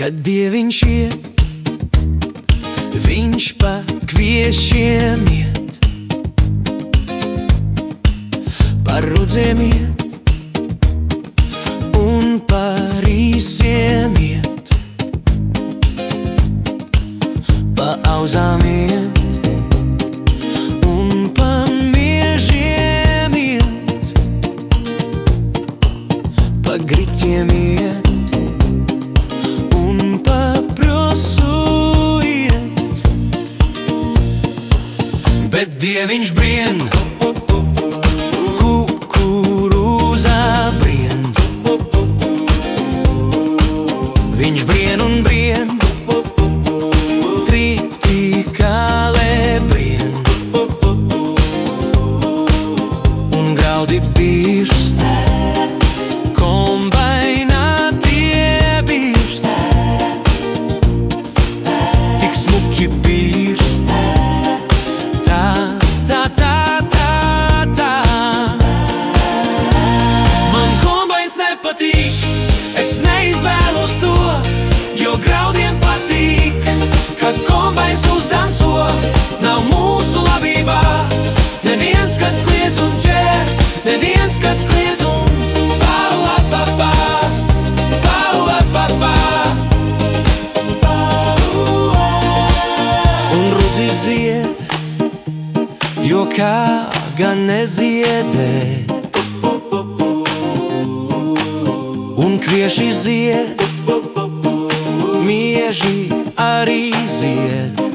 Kad dieviņš iet, viņš pa kviešiem iet, par rudziem iet un par īsiem iet, pa auzām iet un pa miežiem iet, pa griķiem iet un pa prosu iet, bet dieviņš brien, kukurūzā brien, viņš brien un brien, tritikālē brien, un graudi birst, kombainā tie birst, tik smuki birst, tā, tā, tā, tā, tā. Man kombains nepatīk, es neizvēlos to, jo graudiem patīk, kad kombains uzdanco, nav mūsu labībā. Neviens, kas kliedz un ķert, neviens, kas kliedz un pa-la-pa-pa, pa-la-pa-pa, un rudzis zied, jo kā gan neziedēt, un kvieši zied, mieži arī zied.